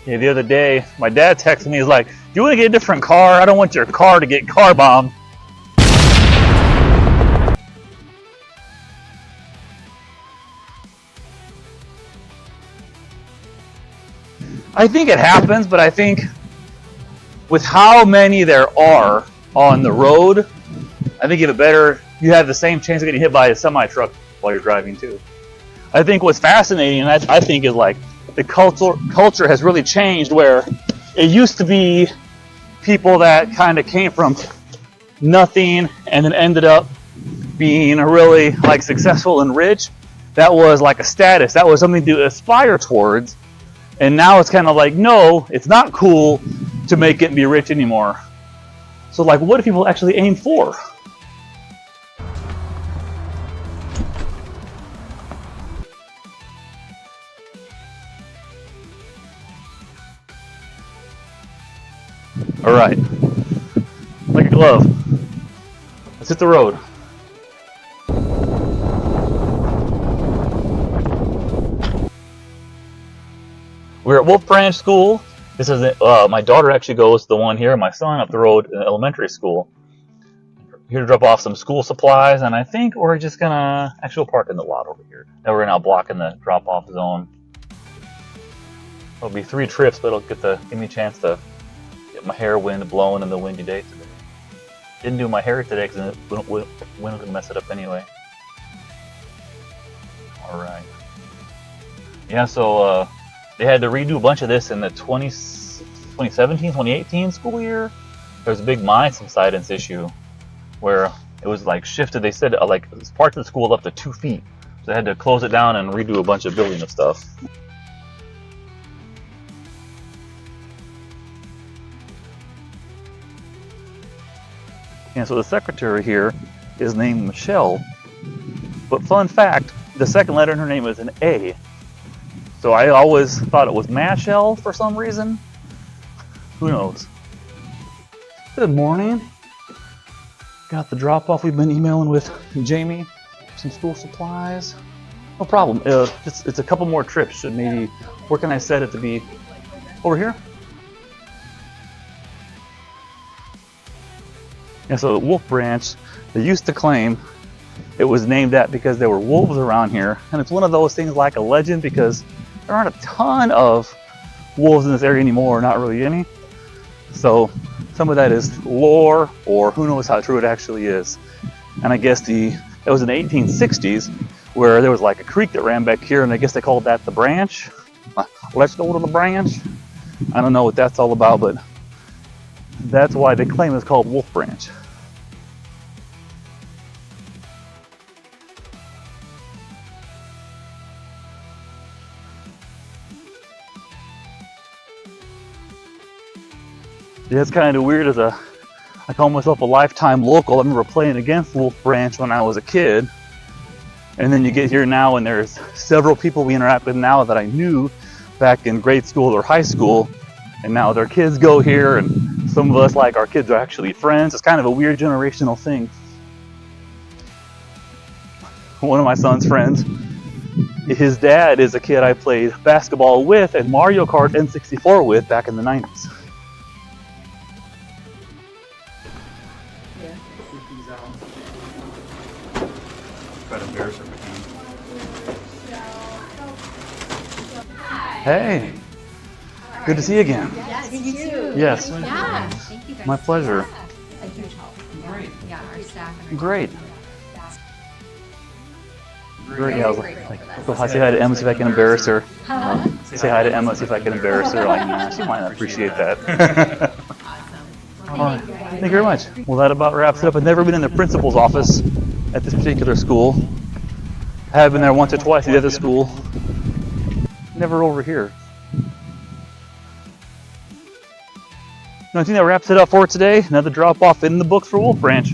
Yeah, the other day, my dad texted me, he's like, do you want to get a different car? I don't want your car to get car bombed. I think it happens, but I think with how many there are on the road, I think you have the same chance of getting hit by a semi-truck while you're driving too. I think what's fascinating, and I think is like the culture has really changed, where it used to be people that kind of came from nothing and then ended up being really like successful and rich. That was like a status. That was something to aspire towards. And now it's kind of like, no, it's not cool to make it and be rich anymore. So like, what do people actually aim for? All right, like a glove. Let's hit the road. We're at Wolf Branch School. This is my daughter actually goes to the one here, my son up the road in elementary school. Here to drop off some school supplies, and I think we're just gonna actually park in the lot over here. Now we're now blocking the drop-off zone. It'll be 3 trips, but it'll give me a chance to get my hair blowing in the windy day today. Didn't do my hair today because the wind was gonna mess it up anyway. All right. Yeah, so they had to redo a bunch of this in the 2017, 2018 school year. There was a big mine subsidence issue where it was like shifted. They said like parts of the school up to 2 feet. So they had to close it down and redo a bunch of building of stuff. And so the secretary here is named Michelle. But fun fact, the second letter in her name is an A. So I always thought it was Mashell for some reason. Who knows? Good morning. Got the drop-off. We've been emailing with Jamie. Some school supplies. No problem. It's a couple more trips. Should maybe, where can I set it to be? Over here? And so Wolf Branch, they used to claim it was named that because there were wolves around here. And it's one of those things like a legend because there aren't a ton of wolves in this area anymore, not really any. So some of that is lore, or who knows how true it actually is. And I guess it was in the 1860s where there was like a creek that ran back here, and I guess they called that the branch. Let's go to the branch. I don't know what that's all about, but that's why they claim it's called Wolf Branch. Yeah, it's kind of weird I call myself a lifetime local. I remember playing against Wolf Branch when I was a kid. And then you get here now and there's several people we interact with now that I knew back in grade school or high school. And now their kids go here, and some of us, like, our kids are actually friends. It's kind of a weird generational thing. One of my son's friends, his dad is a kid I played basketball with and Mario Kart N64 with back in the 90s. Hey, good to see you again. Yes, you too. Yes. Yeah. Thank you guys. My pleasure. A huge help. Great. Yeah, our staff. And Great. Great. Yeah, I was like, go say hi to Emma, see if I can embarrass her. Say hi to Emma, see if I can embarrass her. Like, nah, she might not appreciate that. Awesome. All right. Thank you very much. Well, that about wraps it up. I've never been in the principal's office at this particular school. I have been there once or twice at the other school. Never over here. No, I think that wraps it up for today. Another drop off in the books for Wolf Branch.